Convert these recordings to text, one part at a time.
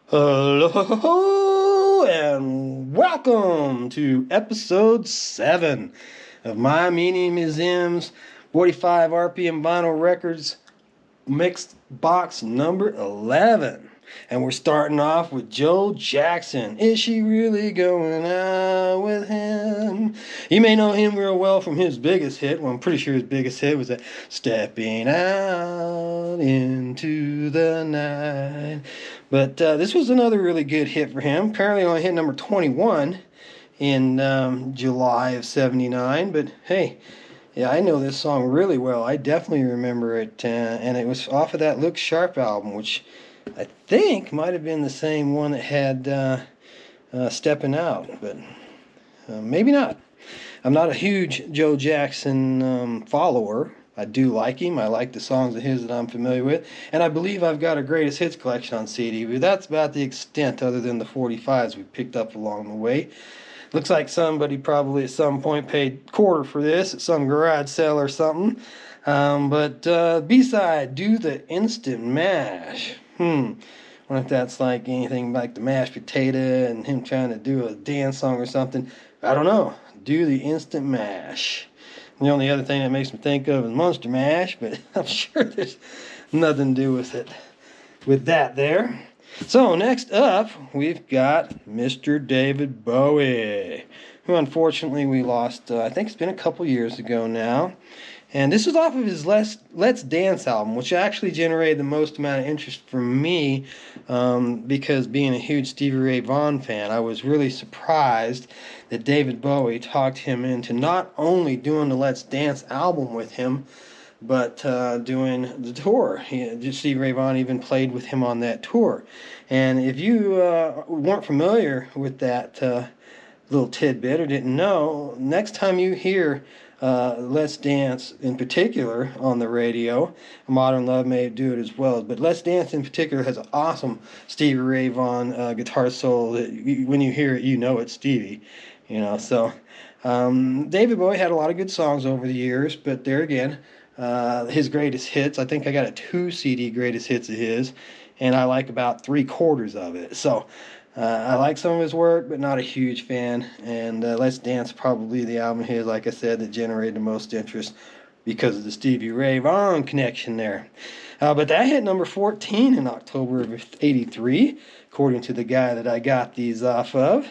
Hello and welcome to episode 7 of My Mini Museum's 45 RPM vinyl records mixed box number 11. And we're starting off with Joe Jackson. Is she really going out with him? You may know him real well from his biggest hit. Well, I'm pretty sure his biggest hit was that Stepping Out Into the Night. But this was another really good hit for him. Apparently only hit number 21 in July of 79. But hey, yeah, I know this song really well. I definitely remember it, and it was off of that Look Sharp album, which I think might have been the same one that had Stepping Out, but maybe not. I'm not a huge Joe Jackson follower. I do like him. I like the songs of his that I'm familiar with, and I believe I've got a greatest hits collection on CD, but that's about the extent other than the 45s we picked up along the way. Looks like somebody probably at some point paid quarter for this at some garage sale or something. But B-side, Do the Instant Mash. Wonder if that's like anything like the mashed potato and him trying to do a dance song or something. I don't know. Do the Instant Mash. The only other thing that makes me think of is Monster Mash, but I'm sure there's nothing to do with it. With that there. So next up, we've got Mr. David Bowie, who unfortunately we lost, I think it's been a couple years ago now. And this is off of his Let's Dance album, which actually generated the most amount of interest from me because being a huge Stevie Ray Vaughan fan, I was really surprised that David Bowie talked him into not only doing the Let's Dance album with him, but doing the tour. Stevie Ray Vaughan even played with him on that tour. And if you weren't familiar with that little tidbit or didn't know, next time you hear Let's Dance in particular on the radio, Modern Love may do it as well, but Let's Dance in particular has an awesome Stevie Ray Vaughan guitar solo that when you hear it, you know it's Stevie. So David Bowie had a lot of good songs over the years, but there again, his greatest hits, I think I got a 2 CD greatest hits of his, and I like about 3/4 of it. So I like some of his work, but not a huge fan. And Let's Dance, probably the album of his, like I said, that generated the most interest because of the Stevie Ray Vaughan connection there. But that hit number 14 in October of '83, according to the guy that I got these off of.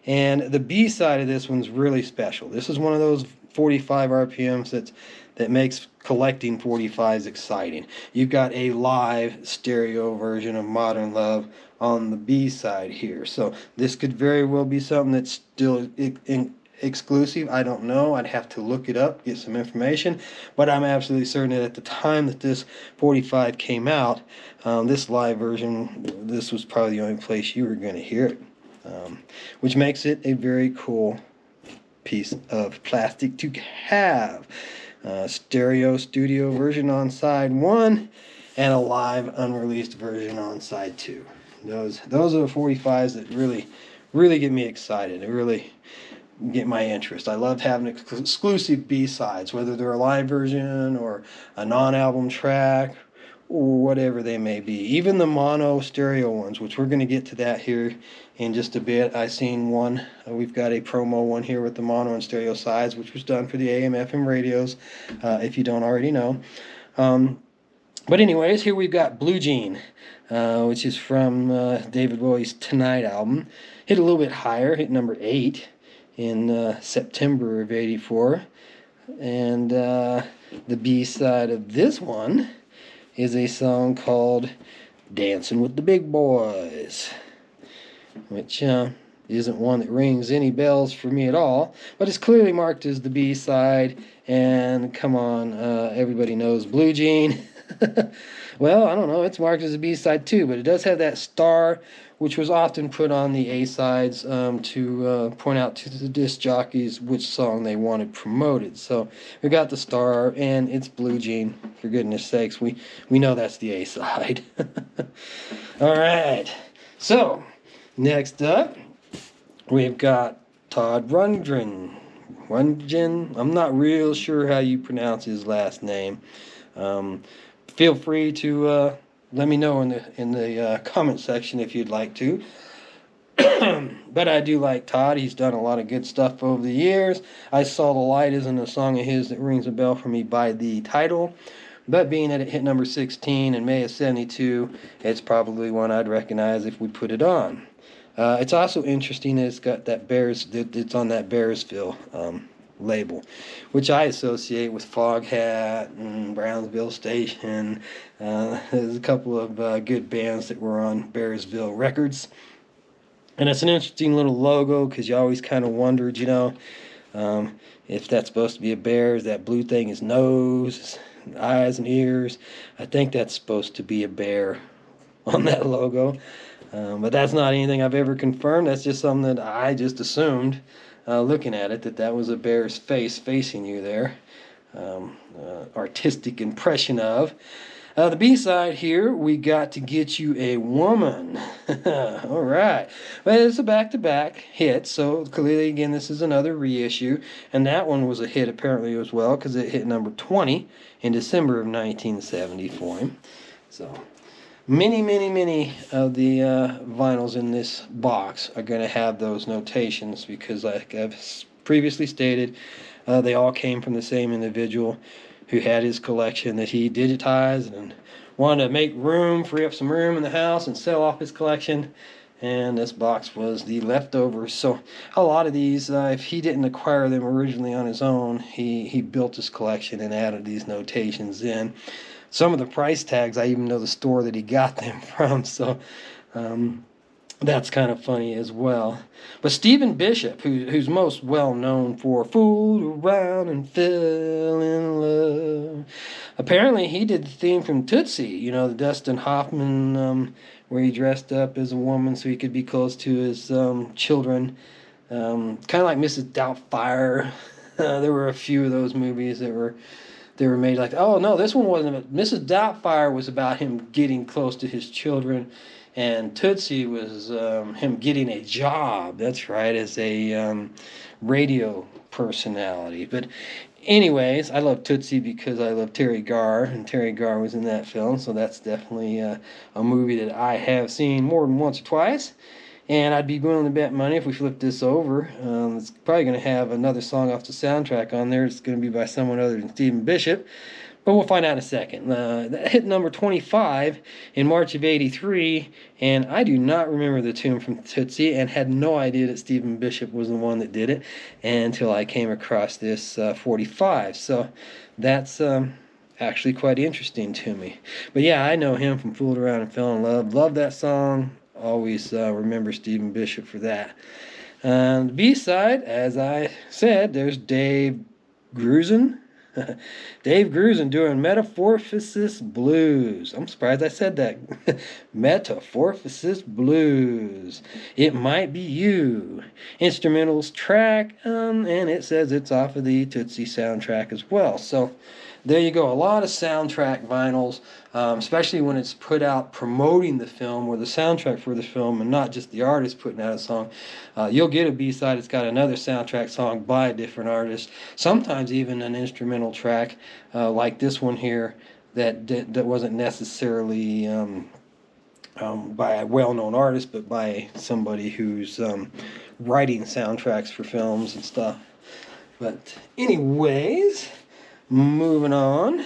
And the B side of this one's really special. This is one of those 45 RPMs that makes collecting 45s exciting. You've got a live stereo version of Modern Love on the B side here. So this could very well be something that's still exclusive. I don't know. I'd have to look it up, get some information. But I'm absolutely certain that at the time that this 45 came out, this live version, this was probably the only place you were going to hear it. Which makes it a very cool piece of plastic to have. Stereo studio version on side 1 and a live unreleased version on side 2. Those are the 45s that really get me excited. They really get my interest. I love having exclusive B-sides, whether they're a live version or a non-album track or whatever they may be. Even the mono stereo ones, which we're going to get to that here in just a bit. I seen one. We've got a promo one here with the mono and stereo sides, which was done for the AM/FM radios, if you don't already know. But anyways, here we've got Blue Jean, which is from David Bowie's Tonight album. Hit a little bit higher, hit number 8 in September of '84. And the B-side of this one is a song called Dancing with the Big Boys, which isn't one that rings any bells for me at all, but it's clearly marked as the B-side, and come on, everybody knows Blue Jean. Well, I don't know, it's marked as a B-side too, but it does have that star, which was often put on the A-sides to point out to the disc jockeys which song they wanted promoted. So we got the star, and it's Blue Jean, for goodness sakes. We know that's the A-side. All right, so next up, we've got Todd Rundgren. I'm not real sure how you pronounce his last name. Feel free to let me know in the comment section if you'd like to. But I do like Todd. He's done a lot of good stuff over the years. I Saw the Light isn't a song of his that rings a bell for me by the title, but being that it hit number 16 in May of 72, it's probably one I'd recognize if we put it on. It's also interesting that it's got that it's on that Bearsville label, which I associate with Foghat and Brownsville Station. There's a couple of good bands that were on Bearsville Records. And it's an interesting little logo because you always kind of wondered, if that's supposed to be a bear. Is that blue thing his nose, his eyes and ears? I think that's supposed to be a bear on that logo. But that's not anything I've ever confirmed. That's just something that I just assumed, looking at it, that was a bear's face facing you there. Artistic impression of. The B-side here, we got To Get You a Woman. All right. Well, it's a back-to-back hit, so clearly, again, this is another reissue. And that one was a hit, apparently, as well, because it hit number 20 in December of 1970 for him. So, many of the vinyls in this box are going to have those notations because, like I've previously stated, they all came from the same individual who had his collection that he digitized and wanted to make room, free up some room in the house and sell off his collection. And this box was the leftovers. So a lot of these, if he didn't acquire them originally on his own, he built his collection and added these notations in. Some of the price tags, I even know the store that he got them from. So that's kind of funny as well. But Stephen Bishop, who's most well known for Fooled Around and Fell in Love, apparently he did the theme from Tootsie, the Dustin Hoffman, where he dressed up as a woman so he could be close to his children. Kind of like Mrs. Doubtfire. There were a few of those movies that were made like, oh no, this one wasn't. Mrs. Doubtfire was about him getting close to his children. And Tootsie was him getting a job. That's right, as a radio personality. But anyways, I love Tootsie because I love Terry Garr, and Terry Garr was in that film. So that's definitely a movie that I have seen more than once or twice. And I'd be willing to bet money if we flip this over. It's probably going to have another song off the soundtrack on there. It's going to be by someone other than Stephen Bishop. But we'll find out in a second. That hit number 25 in March of 83, and I do not remember the tune from Tootsie and had no idea that Stephen Bishop was the one that did it until I came across this 45. So that's actually quite interesting to me. But yeah, I know him from Fooled Around and Fell in Love. Love that song. Always remember Stephen Bishop for that. The B-side, as I said, there's Dave Grusin. Dave Grusin doing Metamorphosis Blues. I'm surprised I said that. Metamorphosis Blues. It Might Be You. Instrumentals track, and it says it's off of the Tootsie soundtrack as well. So there you go. A lot of soundtrack vinyls, especially when it's put out promoting the film or the soundtrack for the film and not just the artist putting out a song. You'll get a B-side that's got another soundtrack song by a different artist, sometimes even an instrumental track like this one here that wasn't necessarily by a well-known artist, but by somebody who's writing soundtracks for films and stuff. But anyways, moving on,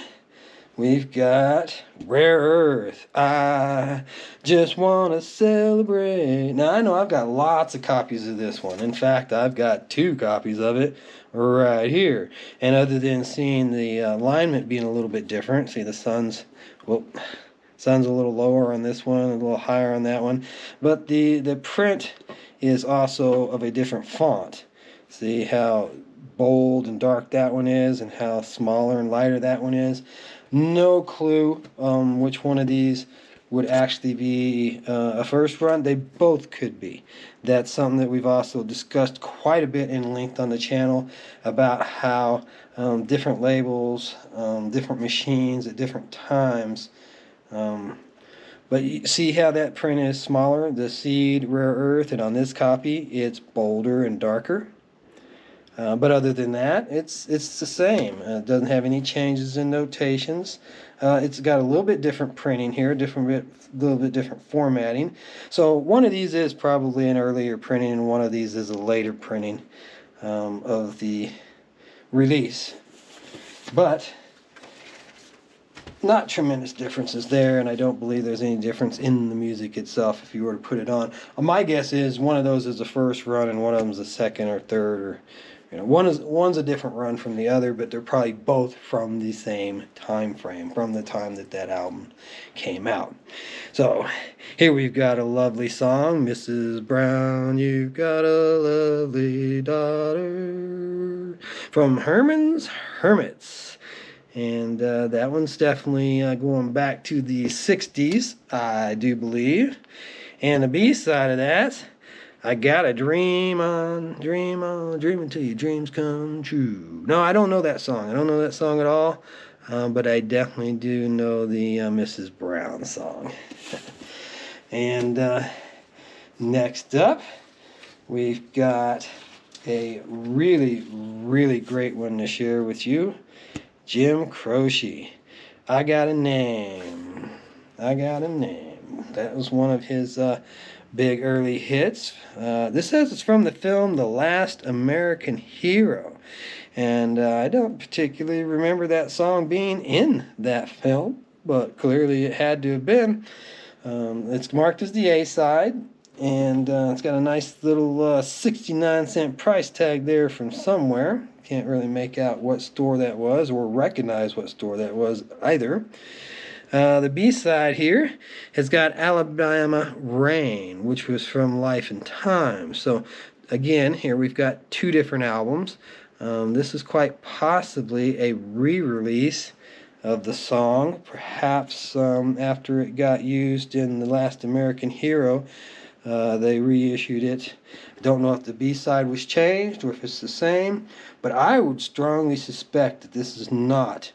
we've got Rare Earth. I just want to celebrate. Now, I know I've got lots of copies of this one. In fact, I've got 2 copies of it right here. And other than seeing the alignment being a little bit different, see the sun's a little lower on this one, a little higher on that one. But the print is also of a different font. See how bold and dark that one is and how smaller and lighter that one is. No clue which one of these would actually be a first run. They both could be. That's something that we've also discussed quite a bit in length on the channel about how different labels, different machines at different times. But you see how that print is smaller, the Seed Rare Earth, and on this copy it's bolder and darker. But other than that, it's the same. It doesn't have any changes in notations. It's got a little bit different printing here, little bit different formatting. So one of these is probably an earlier printing, and one of these is a later printing of the release. But not tremendous differences there, and I don't believe there's any difference in the music itself if you were to put it on. My guess is one of those is the first run and one of them is the second or third, or one's a different run from the other, but they're probably both from the same time frame, from the time that album came out. So here we've got a lovely song, Mrs. Brown, you've got a lovely daughter, from Herman's Hermits. And that one's definitely going back to the 60s, I do believe. And the B-side of that, I gotta dream on, dream until your dreams come true. No, I don't know that song. I don't know that song at all. But I definitely do know the Mrs. Brown song. And next up, we've got a really, really great one to share with you. Jim Croce, I Got a Name. I Got a Name. That was one of his big early hits. This says it's from the film The Last American Hero. And I don't particularly remember that song being in that film, but clearly it had to have been. It's marked as the A-side, and it's got a nice little 69-cent price tag there from somewhere. Can't really make out what store that was or recognize what store that was either. The B-side here has got Alabama Rain, which was from Life and Time. So again, here we've got two different albums. This is quite possibly a re-release of the song, perhaps after it got used in The Last American Hero. They reissued it. I don't know if the B-side was changed or if it's the same, but I would strongly suspect that this is not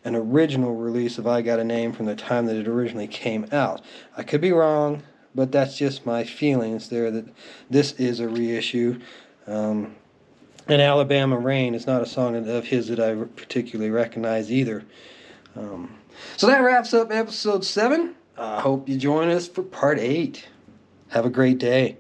an original release of I Got a Name from the time that it originally came out. I could be wrong, but that's just my feelings there, that this is a reissue. And Alabama Rain is not a song of his that I particularly recognize either. So that wraps up episode 7. I hope you join us for part 8. Have a great day.